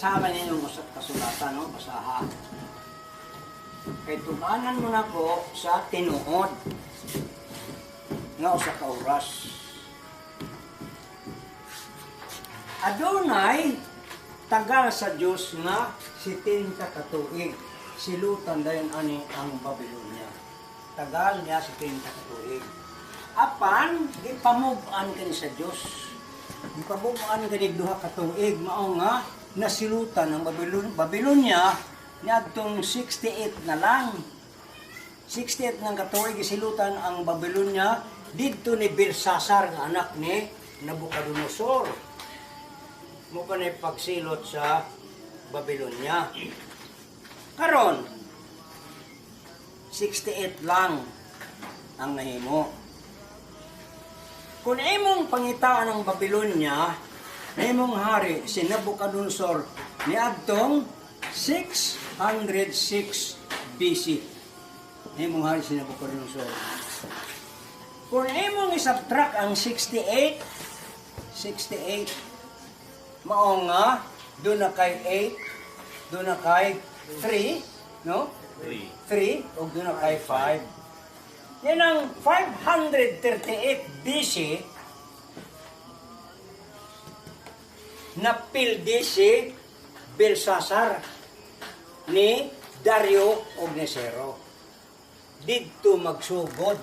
basahan ninyo mo sa kasulatan, no? Basaha. Kay tumanan mo na ko sa tinuod nga usa ka oras. Adunay tagal sa Dios nga 70 ka tuig. Silutan dayon ani ang Babylonia. Tagal niya 70 ka tuig. Apan gipamug-an kani sa Dios. Gipamug-an kani duha ka tuig mao nga nasilutan ang Babylonia niadtong 68 na lang. 68 ng katuig gisilutan ang Babylonia didto ni Belsasar nga anak ni Nabucodonosor. Mo kanay pagsilot sa Babylonia. Karon 68 lang ang nahimo. Kung imong pangitaan ng Babylonia, nahimong hari si Nabucodonosor niadtong 606 BC. Nahimong hari si Nabucodonosor. Kung imong isubtract ang 68 mao nga doon na kay 8, doon na kay 3, no? 3 o doon na kay 5. Yan ang 538 BC napildi si Belsasar ni Dario o Nesero. Didto magsugod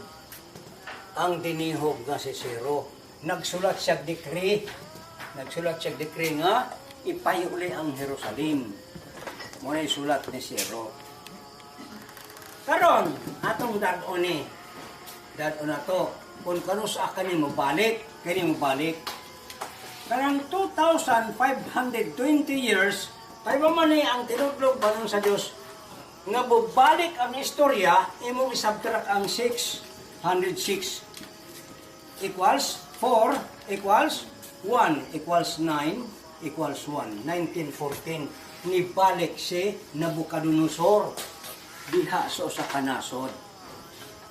ang dinihog nga si Sero. Nagsulat siya decree nga ipayuli ang Jerusalem. Muna sulat ni Sero. Karon atong dadon na to kung kano sa kani mo balik kanang 2,520 years kay man ang tinudlog banang sa Dios nga bubalik ang istorya imong isubtract ang 606 equals 4 equals 1 equals 9 equals 1 1914 nibalik si Nabucodonosor diha sa kanasod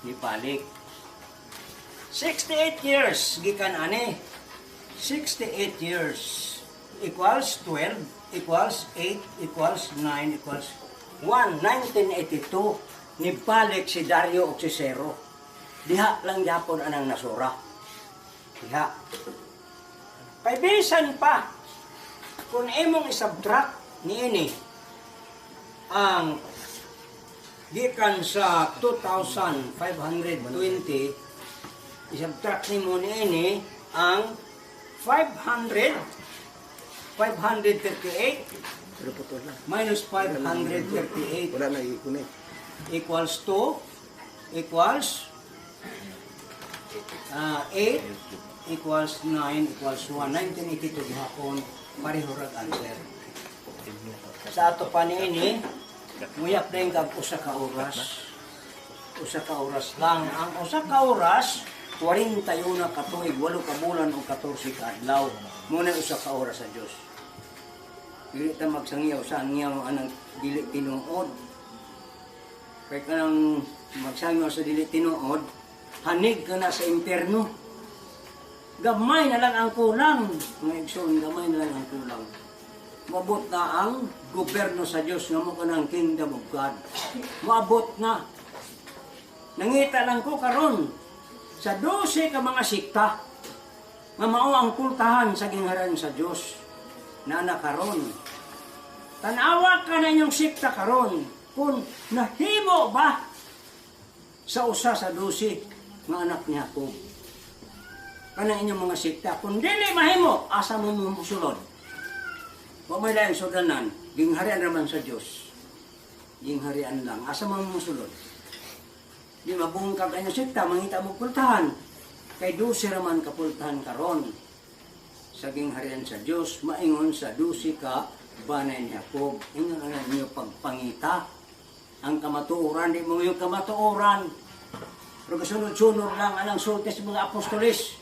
nibalik 68 years gikan ani 68 years equals 12 equals 8 equals 9 equals 1 1982 nibalik si Dario o si Sero diha lang yapon anang nasura diha kay bisan pa kung imong isubtract niini ang gikan sa 2,520 isubtract nimo niini ang 538 minus 538 wala na ikunit equals 2 equals 8 equals 9 equals 1 1982 gihapon pareho rag answer sa ato pa niini muyak na yung usa ka oras lang ang usa ka oras 41 ka tuig 8 ka bulan o 14 ka adlaw muna usa ka oras sa Dios dili ta magsangyaw sa angyaw anang dili tinuod kay kanang magsangyaw sa dili tinuod hanig ka na sa impierno gamay na lang ang kulang mga igsoon gamay na lang ang kulang mabot na ang gobyerno sa Dios nga mo kanang kingdom of God mabot na nangita lang ko karon sa 12 ka mga sikta nga mao ang kultahan sa ginharan sa Dios na nakaron tanawa ka na inyong sikta karon kung nahimo ba sa usa sa 12 nga anak ni Jacob kana inyong mga sikta kung dili mahimo asa mo musulod wa may laing sudanan gingharian raman sa Dios gingharian lang asa mo musulod di mabungkag inyong sikta mangita mo kultahan kay 12 raman kapultahan karon sa gingharian sa Dios maingon sa 12 ka banay ni Jacob ingon ang inyo pagpangita ang kamatuoran di mo yung kamatuoran pero kasunod-sunod lang anang sulti sa mga apostolis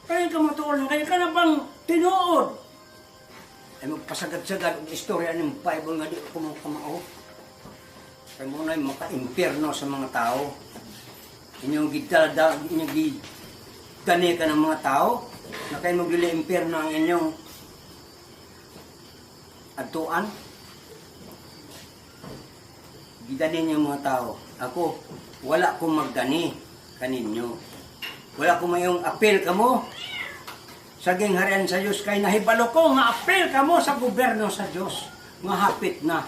kaya kamatuoran kaya ka na bang tinuod ay magpasagad-sagad ang istorya ng Bible nga di ko kamao kaya muna yung maka-impierno sa mga tao inyong gidada inyong gidani ka ng mga tao na kayo maglili impierno ang inyong adtuan. Gidani niyo mga tao. Ako, wala ko magdani kaninyo. Wala ko mayong apel kamo sa gingharian sa Diyos. Kay nahibalo ko nga apel kamo sa gobyerno sa Diyos. Nga hapit na.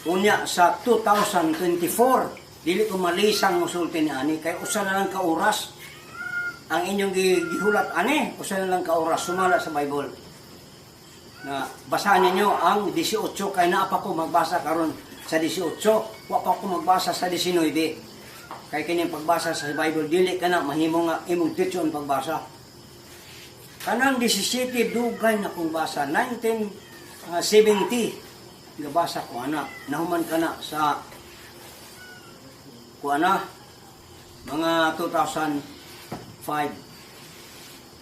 Unya sa 2024, dili ko malisang musulti ni ani. Kay usa na lang ka oras ang inyong gihulat ani. Usa na lang ka oras. Sumala sa Bible. Na basahan ninyo ang 18. Kay naa pa ko magbasa karon sa 18, wa pa ko magbasa sa 19. Kay kining pagbasa sa Bible dili kana mahimo nga imong tityon pagbasa. Kanang 17 dugay na kong basa 1970 gabasa ko ana. Nahuman kana sa ko ana mga 2005.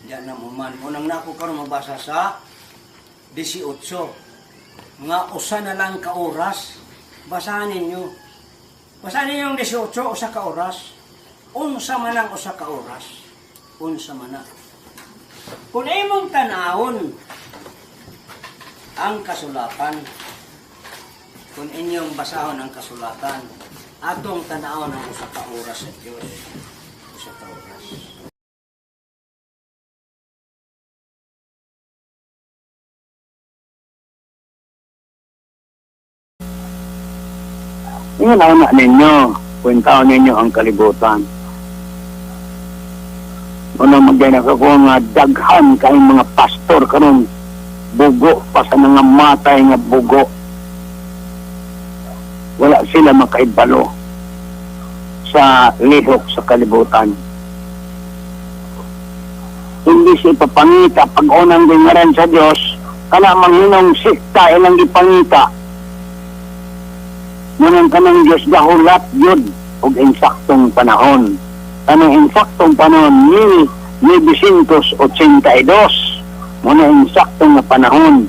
Diyan na human. Unang nako karon magbasa sa 18. Nga usa na lang ka oras. Basahan ninyo. Basahan ninyo yung 18, usa ka oras. Unsa man ang usa ka oras. Unsa man na. Kung imong tanawon ang kasulatan, kung inyong basahon ang kasulatan, atong tanawon ang usa ka oras sa Diyos. Usa ka oras. Inganaw ninyo, kwentaw ninyo ang kalibutan. Una magdana ko nga daghan kayong mga pastor karon bugo pa sa mga matay nga bugo. Wala sila makaibalo sa lihok sa kalibutan. Hindi siya papangita pag unang dingaran sa Diyos, kana manginong sikta ilang ipangita. Munang kanang Diyos gahulat yun og insaktong panahon. Kanang insaktong panahon 1982. Munang insaktong na panahon.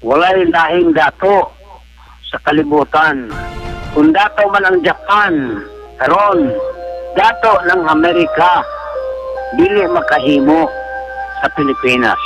Walay lahing dato sa kalibutan. Kung dato man ang Japan, karon dato ng Amerika, dili makahimo sa Pilipinas.